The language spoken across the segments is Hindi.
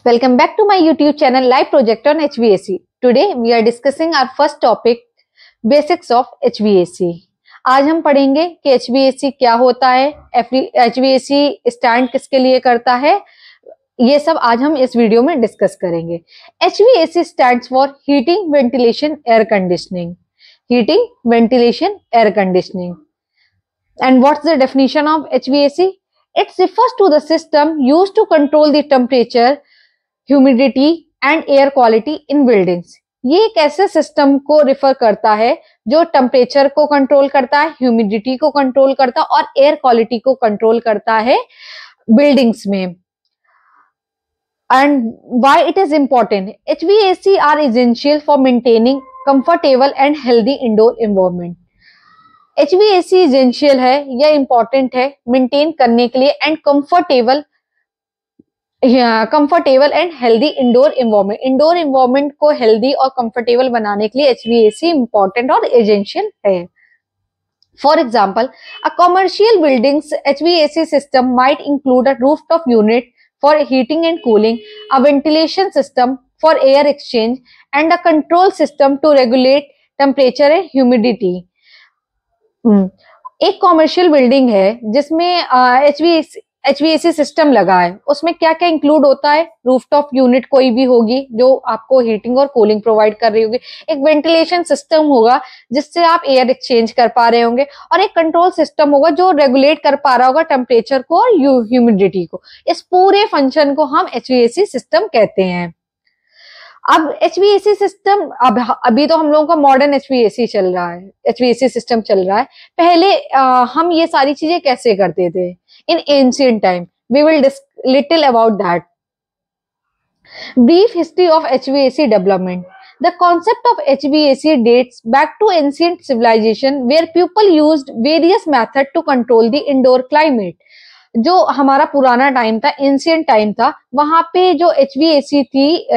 Welcome back to my YouTube channel Live Project on HVAC. Today we are discussing our first topic, Basics of HVAC. आज हम पढ़ेंगे कि HVAC क्या होता है, HVAC स्टैंड किसके लिए करता है, ये सब आज हम इस वीडियो में डिस्कस करेंगे. HVAC stands for Heating, Ventilation, Air Conditioning. Heating, Ventilation, Air Conditioning. And what's the definition of HVAC? It refers to the system used to control the temperature, humidity and air quality in buildings. ये एक ऐसे सिस्टम को रिफर करता है जो टेम्परेचर को कंट्रोल करता है, ह्यूमिडिटी को कंट्रोल करता है और एयर क्वालिटी को कंट्रोल करता है बिल्डिंग्स में. And why it is important? HVAC are essential for maintaining comfortable and healthy indoor environment. HVAC essential है या इंपॉर्टेंट है मेंटेन करने के लिए and comfortable and healthy indoor environment. Indoor environment को हेल्दी और कंफर्टेबल बनाने के लिए HVAC इंपॉर्टेंट और एसेंशियल है. For example, a commercial buildings HVAC system might include a rooftop unit for heating and cooling, a ventilation system for air exchange and a control system to regulate temperature and humidity. एक कमर्शियल बिल्डिंग है जिसमें HVAC सिस्टम लगा है. उसमें क्या क्या इंक्लूड होता है? रूफटॉप यूनिट कोई भी होगी जो आपको हीटिंग और कूलिंग प्रोवाइड कर रही होगी, एक वेंटिलेशन सिस्टम होगा जिससे आप एयर एक्सचेंज कर पा रहे होंगे और एक कंट्रोल सिस्टम होगा जो रेगुलेट कर पा रहा होगा टेम्परेचर को और ह्यूमिडिटी को. इस पूरे फंक्शन को हम HVAC सिस्टम कहते हैं. अब HVAC सिस्टम अभी तो हम लोगों का मॉडर्न HVAC चल रहा है, HVAC सिस्टम चल रहा है. पहले हम ये सारी चीजें कैसे करते थे? In ancient time, we will discuss little about that. Brief history of HVAC development. The concept of HVAC dates back to ancient civilization where people used various methods to control the indoor climate. जो हमारा पुराना टाइम था, एंशिएंट टाइम था, वहां पे जो HVAC थी,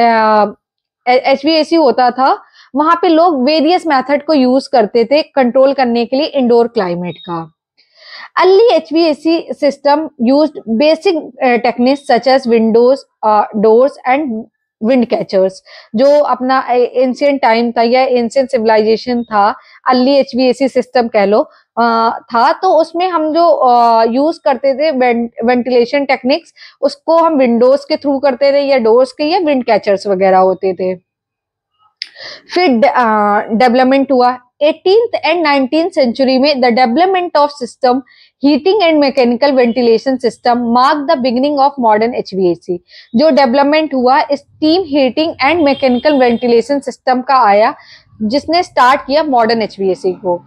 HVAC होता था, वहां पे लोग वेरियस मेथड को यूज करते थे कंट्रोल करने के लिए इंडोर क्लाइमेट का. Early HVAC system used basic techniques such as windows, doors and wind catchers. जो अपना ancient time था या ancient civilization था, early HVAC system कह लो, था, तो उसमें हम जो यूज करते थे वेंटिलेशन टेक्निक्स, उसको हम विंडोज के थ्रू करते थे या डोर्स के या विंड कैचर्स वगैरह होते थे. फिर डेवलपमेंट हुआ 18th एंड 19th सेंचुरी में. The development of system heating and mechanical ventilation system mark the beginning of modern HVAC. जो डेवलपमेंट हुआ steam heating and mechanical ventilation system का आया, जिसने स्टार्ट किया मॉडर्न HVAC को.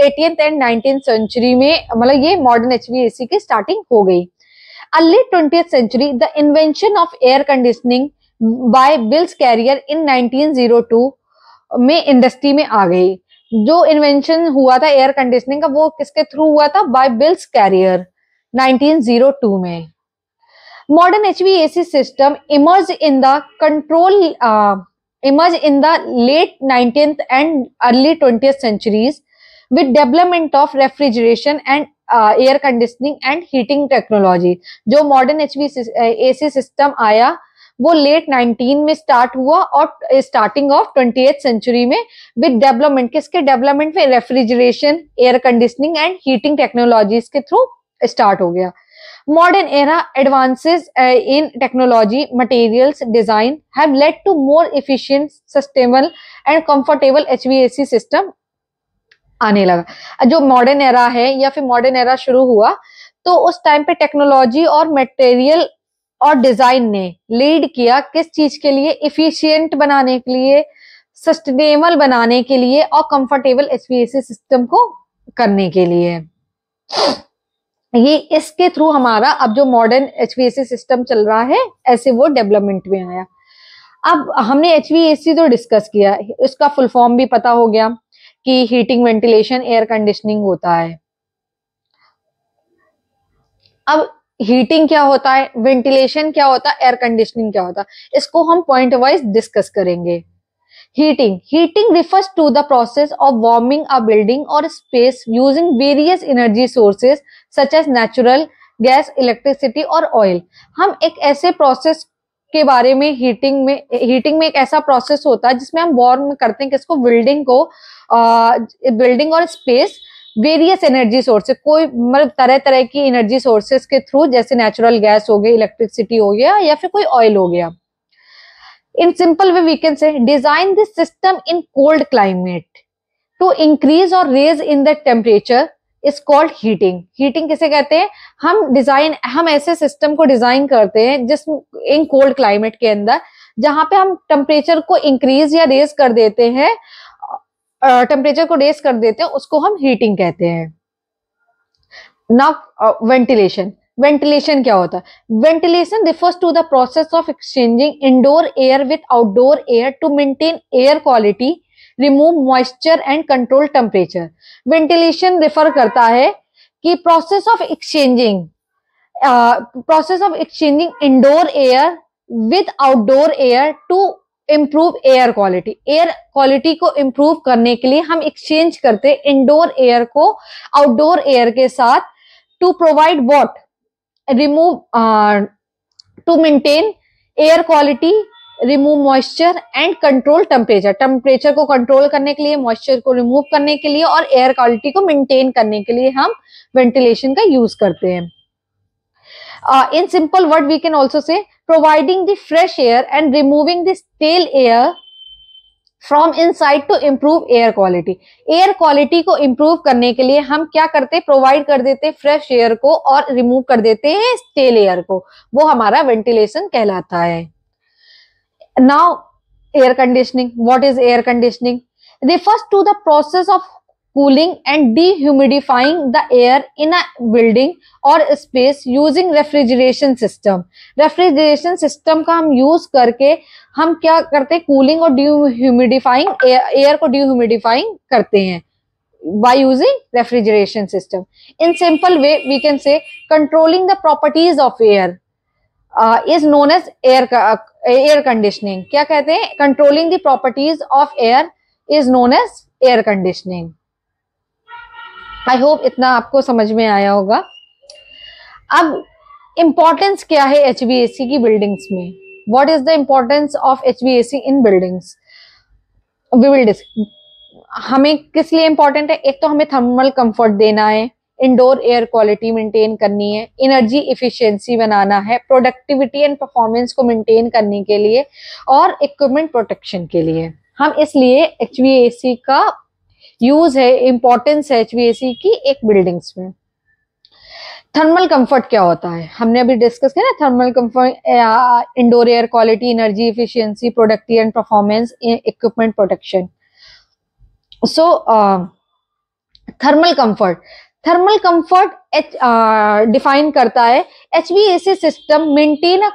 18th एंड 19th सेंचुरी में, मतलब ये मॉडर्न HVAC की स्टार्टिंग हो गई. Early 20th century, the invention of air conditioning by Bills Carrier in 1902 में इंडस्ट्री में आ गई. जो इन्वेंशन हुआ था एयर कंडीशनिंग का, वो किसके थ्रू हुआ था? बाय बिल्स कैरियर 1902 में. Modern HVAC system emerge in the late 19th and early 20th centuries with development of refrigeration and air conditioning and heating technology. जो मॉडर्न HVAC सिस्टम आया वो लेट 19 में स्टार्ट हुआ और स्टार्टिंग ऑफ 20th सेंचुरी में विद डेवलपमेंट, किसके डेवलपमेंट में? Refrigeration, air conditioning and heating technologies के थ्रू स्टार्ट हो गया. Modern era advances in technology, materials, design have led to more efficient, sustainable and comfortable HVAC system आने लगा. जो मॉडर्न एरा है या फिर मॉडर्न एरा शुरू हुआ तो उस टाइम पे टेक्नोलॉजी और मटेरियल और डिजाइन ने लीड किया किस चीज के लिए? इफिशिएंट बनाने के लिए, सस्टेनेबल बनाने के लिए और कंफर्टेबल HVAC सिस्टम को करने के लिए. ये इसके थ्रू हमारा अब जो मॉडर्न HVAC सिस्टम चल रहा है, ऐसे वो डेवलपमेंट में आया. अब हमने HVAC तो डिस्कस किया, इसका फुल फॉर्म भी पता हो गया कि हीटिंग, वेंटिलेशन, एयर कंडीशनिंग होता है. अब हीटिंग क्या होता है, वेंटिलेशन क्या होता है, एयर कंडीशनिंग क्या होता है, इसको हम पॉइंट वाइज डिस्कस करेंगे. Heating refers to the process of warming a building और space using various energy sources such as natural gas, electricity और ऑयल. हम एक ऐसे प्रोसेस के बारे में, हीटिंग में एक ऐसा प्रोसेस होता है जिसमें हम वार्म करते हैं किसको, बिल्डिंग और स्पेस वेरियस एनर्जी सोर्सेस, कोई मतलब तरह तरह की एनर्जी सोर्सेस के थ्रू, जैसे नेचुरल गैस हो गई, इलेक्ट्रिसिटी हो गया या फिर कोई ऑयल हो गया. In simple way we can say design this system in cold climate to increase or raise in the temperature is called heating. Heating किसे कहते हैं, हम ऐसे सिस्टम को डिजाइन करते हैं जिस इन कोल्ड क्लाइमेट के अंदर जहां पे हम टेम्परेचर को इंक्रीज या रेज कर देते हैं, उसको हम हीटिंग कहते हैं. नाउ वेंटिलेशन क्या होता है? Ventilation refers to the process of exchanging indoor air with outdoor air to maintain air quality, remove moisture and control temperature. Ventilation refer करता है कि process of exchanging indoor air with outdoor air to improve air quality. Air quality को इम्प्रूव करने के लिए हम एक्सचेंज करते हैं इंडोर एयर को आउटडोर एयर के साथ, to provide what, to maintain air quality, remove moisture and control temperature. Temperature को कंट्रोल करने के लिए, मॉइस्चर को रिमूव करने के लिए और एयर क्वालिटी को मेंटेन करने के लिए हम वेंटिलेशन का यूज करते हैं. In simple word we can also say providing the fresh air and removing the stale air from inside to improve air quality. Air quality को इम्प्रूव करने के लिए हम क्या करते हैं, प्रोवाइड कर देते हैं फ्रेश एयर को और रिमूव कर देते हैं स्टेल एयर को. वो हमारा वेंटिलेशन कहलाता है. Now air conditioning. What is air conditioning? Refers to the process of cooling and dehumidifying the air in a building or space using refrigeration system. Refrigeration system का हम यूज करके हम क्या करते हैं, कूलिंग और डिह्यूमिडिफाइंग, एयर को डिह्यूमिडिफाइंग करते हैं by using refrigeration system. In simple way we can say controlling the properties of air is known as air conditioning. क्या कहते हैं? Controlling the properties of air is known as air conditioning. I hope इतना आपको समझ में आया होगा. अब इंपॉर्टेंस क्या है एचवीएसी की बिल्डिंग्स में? What is the importance of HVAC in buildings? We will discuss. हमें किस लिए इंपॉर्टेंट है? एक तो हमें थर्मल कंफर्ट देना है, इंडोर एयर क्वालिटी मेंटेन करनी है, एनर्जी इफिशिएंसी बनाना है, प्रोडक्टिविटी एंड परफॉर्मेंस को मेंटेन करने के लिए और इक्विपमेंट प्रोटेक्शन के लिए. हम इसलिए एचवीएसी का यूज है, इंपॉर्टेंस है एचवीएसी की एक बिल्डिंग्स में. थर्मल कंफर्ट क्या होता है? हमने अभी डिस्कस किया ना, thermal comfort, indoor air quality, energy efficiency, productivity and performance, equipment protection. So thermal comfort define करता है HVAC system maintain a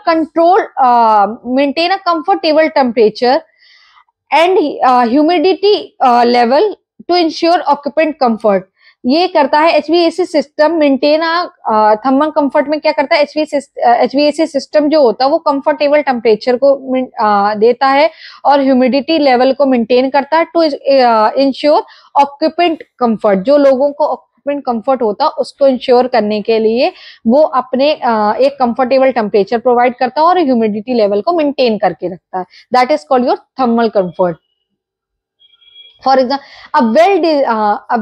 comfortable temperature and humidity level to ensure occupant comfort. ये करता है HVAC system maintain. Thermal comfort में क्या करता है एचवीएसी सिस्टम जो होता है वो कंफर्टेबल टेम्परेचर को देता है और ह्यूमिडिटी लेवल को मेंटेन करता है टू इंश्योर ऑक्यूपेंट कंफर्ट. जो लोगों को ऑक्यूपेंट कंफर्ट होता है उसको इंश्योर करने के लिए वो अपने एक कंफर्टेबल टेम्परेचर प्रोवाइड करता है और ह्यूमिडिटी लेवल को मेंटेन करके रखता है. That is called your thermal comfort. For example, a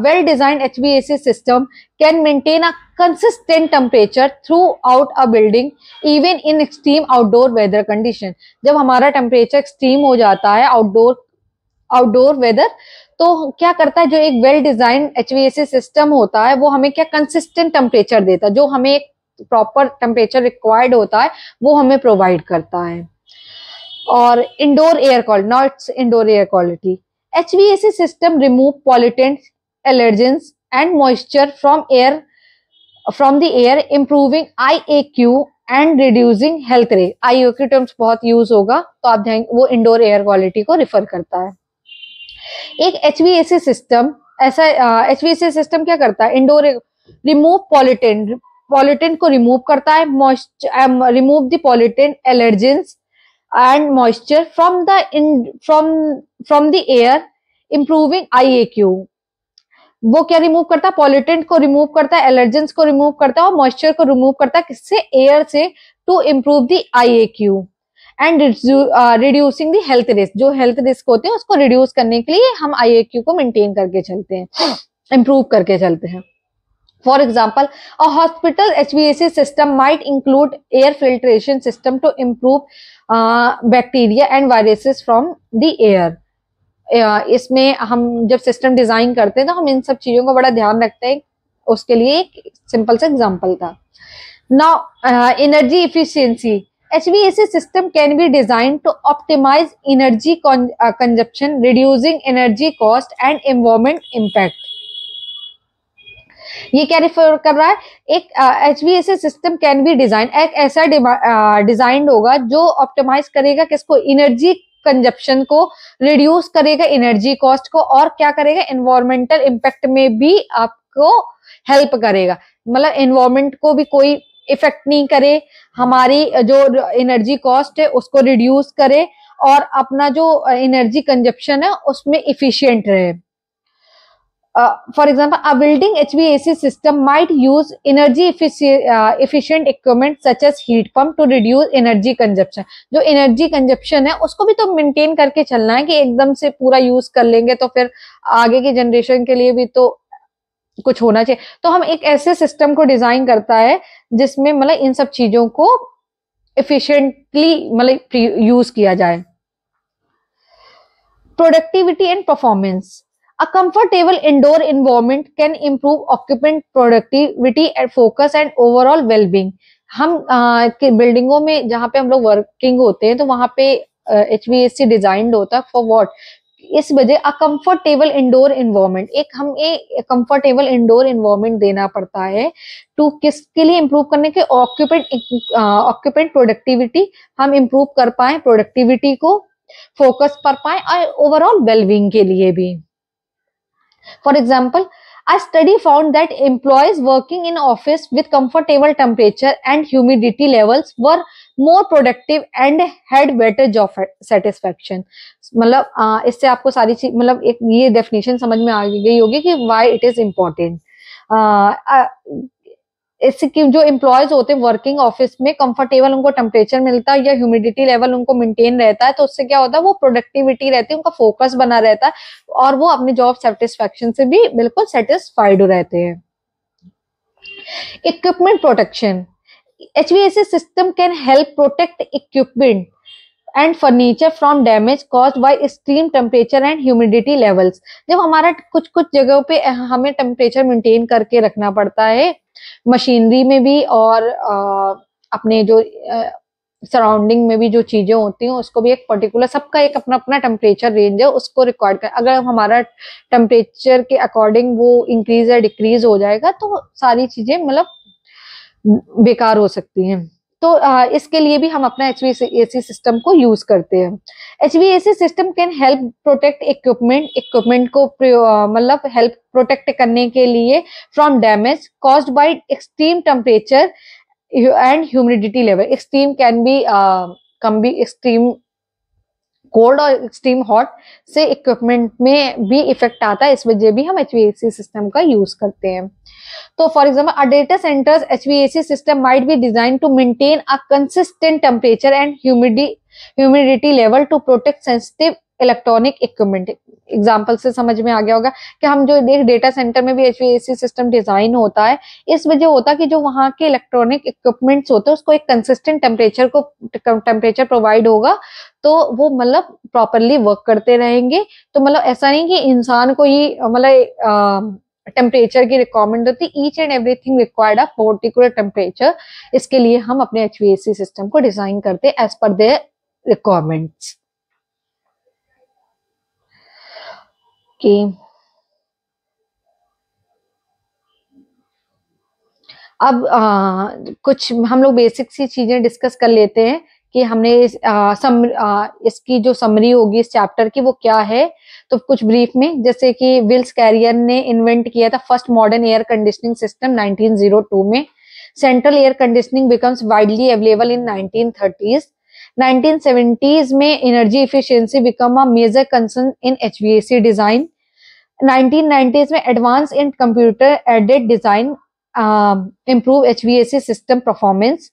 well-designed HVAC system can maintain a consistent temperature throughout a building, even in extreme outdoor weather condition. जब हमारा टेम्परेचर एक्सट्रीम हो जाता है आउटडोर वेदर, तो क्या करता है, जो एक वेल डिजाइन एचवीएसी सिस्टम होता है वो हमें क्या कंसिस्टेंट टेम्परेचर देता है, जो हमें एक प्रॉपर टेम्परेचर रिक्वायर्ड होता है वो हमें प्रोवाइड करता है. और indoor air quality. Now it's indoor air quality. HVAC system remove pollutants, allergens and moisture from the air, improving IAQ and reducing health risk. IAQ terms बहुत यूज होगा तो आप ध्यान, वो इंडोर एयर क्वालिटी को रिफर करता है. एक HVAC सिस्टम HVAC सिस्टम क्या करता है? इंडोर रिमूव पॉल्यूटेंट को रिमूव करता है, remove the pollutant, allergens and moisture from the air, improving IAQ. वो क्या रिमूव करता है? पॉल्यूटेंट को रिमूव करता है, एलर्जेंस को रिमूव करता है और मॉइस्चर को रिमूव करता है. किससे? एयर से, to improve the IAQ and reducing the health risk, जो हेल्थ रिस्क होते हैं उसको रिड्यूस करने के लिए हम IAQ को मेंटेन करके चलते हैं, इंप्रूव करके चलते हैं। For example, a hospital HVAC system might include air filtration system to improve bacteria and viruses from the air. इसमें हम जब सिस्टम डिजाइन करते हैं तो हम इन सब चीजों का बड़ा ध्यान रखते हैं, उसके लिए एक सिंपल सा एग्जांपल था। Now energy efficiency, HVAC system can be designed to optimize energy consumption, reducing energy cost and environment impact. ये क्या रिफर कर रहा है, एक HVAC system can be design, एक ऐसा डिजाइन होगा जो ऑप्टिमाइज करेगा किसको, एनर्जी कंजप्शन को, रिड्यूस करेगा एनर्जी कॉस्ट को, और क्या करेगा, एनवायरमेंटल इम्पैक्ट में भी आपको हेल्प करेगा, मतलब एनवायरमेंट को भी कोई इफेक्ट नहीं करे, हमारी जो एनर्जी कॉस्ट है उसको रिड्यूस करे, और अपना जो एनर्जी कंजप्शन है उसमें इफिशियंट रहे। For example, a building HVAC system might use energy efficient equipment such as heat pump to reduce energy consumption. जो energy consumption है उसको भी तो मेंटेन करके चलना है, कि एकदम से पूरा यूज कर लेंगे तो फिर आगे की जनरेशन के लिए भी तो कुछ होना चाहिए। तो हम एक ऐसे सिस्टम को डिजाइन करता है जिसमें मतलब इन सब चीजों को एफिशिएंटली मतलब यूज किया जाए। Productivity and performance, a comfortable indoor environment can improve occupant productivity and focus and overall well-being. हम बिल्डिंगों में जहाँ पे हम लोग वर्किंग होते हैं तो वहां पे HVAC डिजाइंड होता है फॉर व्हाट, इस वजह अ कंफर्टेबल इंडोर एनवायरनमेंट, एक हम एक कंफर्टेबल इंडोर एनवायरनमेंट देना पड़ता है टू किसके लिए, इंप्रूव करने के ऑक्यूपेंट प्रोडक्टिविटी, हम इंप्रूव कर पाए प्रोडक्टिविटी को, फोकस कर पाए, और ओवरऑल वेलबींग के लिए भी। For example, a study found that employees working in office with comfortable temperature and humidity levels were more productive and had better job satisfaction. मतलब इससे आपको सारी चीज मतलब एक ये डेफिनेशन समझ में आ गई होगी कि why it is important. इससे कि जो एम्प्लॉयज होते हैं वर्किंग ऑफिस में, कंफर्टेबल उनको टेम्परेचर मिलता है या ह्यूमिडिटी लेवल उनको मेंटेन रहता है, तो उससे क्या होता है, वो प्रोडक्टिविटी रहती है, उनका फोकस बना रहता है और वो अपने जॉब सेटिस्फैक्शन से भी बिल्कुल सेटिस्फाइड रहते हैं। Equipment protection, HVAC system can help protect equipment and furniture from damage caused by extreme temperature and humidity levels. जब हमारा कुछ कुछ जगहों पे हमें टेम्परेचर मेंटेन करके रखना पड़ता है, मशीनरी में भी और अपने जो सराउंडिंग में भी जो चीजें होती हैं उसको भी एक पर्टिकुलर, सबका एक अपना अपना टेम्परेचर रेंज है, उसको रिकॉर्ड कर, अगर हमारा टेम्परेचर के अकॉर्डिंग वो इंक्रीज या डिक्रीज हो जाएगा तो सारी चीजें मतलब बेकार हो सकती हैं। तो इसके लिए भी हम अपना HVAC सिस्टम को यूज करते हैं। HVAC system can help protect equipment को मतलब हेल्प प्रोटेक्ट करने के लिए from damage caused by extreme temperature and humidity level. Extreme can be come B extreme cold और एक्सट्रीम हॉट से इक्विपमेंट में भी इफेक्ट आता है, इस वजह भी हम HVAC सिस्टम का यूज करते हैं। तो for example, a data centers HVAC system might be design to maintain a consistent temperature and humidity level to protect sensitive electronic equipment. Example से समझ में आ गया होगा कि हम जो एक डेटा सेंटर में भी HVAC सिस्टम डिजाइन होता है, इस वजह होता है कि जो वहाँ के इलेक्ट्रॉनिक इक्विपमेंट्स होते हैं उसको एक कंसिस्टेंट टेम्परेचर प्रोवाइड होगा, तो वो मतलब प्रॉपरली वर्क करते रहेंगे। तो मतलब ऐसा नहीं कि इंसान को ही मतलब टेम्परेचर की रिक्वायरमेंट होती, each and everything required a particular temperature. इसके लिए हम अपने HVAC सिस्टम को डिजाइन करते हैं एज पर देयर रिक्वायरमेंट्स। अब कुछ हम लोग बेसिक सी चीजें डिस्कस कर लेते हैं कि हमने इसकी जो समरी होगी इस चैप्टर की वो क्या है। तो कुछ ब्रीफ में, जैसे कि विल्स कैरियर ने इन्वेंट किया था first modern air conditioning system 1902 में। Central air conditioning becomes widely available in 1930s। 1970s में energy efficiency become a major concern in HVAC design. 1990s में advance in computer aided design improve HVAC system performance.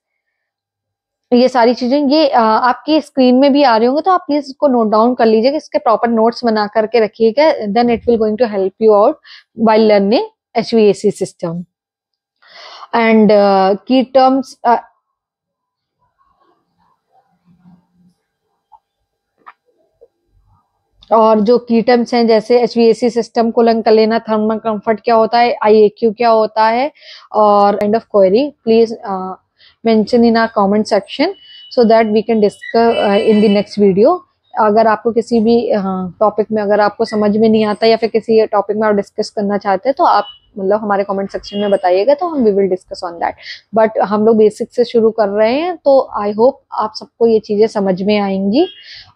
ये सारी चीजें ये आपकी स्क्रीन में भी आ रही होंगे, तो आप प्लीज इसको नोट डाउन कर लीजिएगा, इसके प्रॉपर नोट्स बना करके रखिएगा, then it will going to help you out while learning HVAC system. And key terms, और जो की टर्म्स हैं जैसे HVAC सिस्टम को लर्न कर लेना, थर्मल कंफर्ट क्या होता है, IAQ क्या होता है, और kind of query, please mention in our comment section so that we can discuss in the next video. अगर आपको किसी भी टॉपिक में अगर आपको समझ में नहीं आता या फिर किसी टॉपिक में आप डिस्कस करना चाहते हैं तो आप मतलब हमारे कमेंट सेक्शन में बताइएगा, तो हम we will discuss on that. But हम लोग बेसिक से शुरू कर रहे हैं, तो आई होप आप सबको ये चीजें समझ में आएंगी।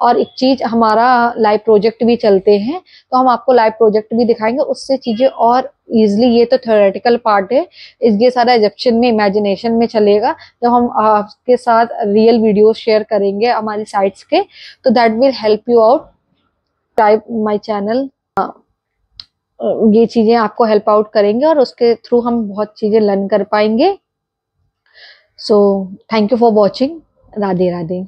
और एक चीज, हमारा लाइव प्रोजेक्ट भी चलते हैं, तो हम आपको लाइव प्रोजेक्ट भी दिखाएंगे, उससे चीजें और इजिली, ये तो थ्योरेटिकल पार्ट है, ये सारा एग्जीक्यूशन में, इमेजिनेशन में चलेगा। जब हम आपके साथ रियल वीडियो शेयर करेंगे हमारी साइट्स के, तो that will help you out. Subscribe my channel, ये चीजें आपको हेल्प आउट करेंगे और उसके थ्रू हम बहुत चीजें लर्न कर पाएंगे। So thank you for watching. Radhe Radhe.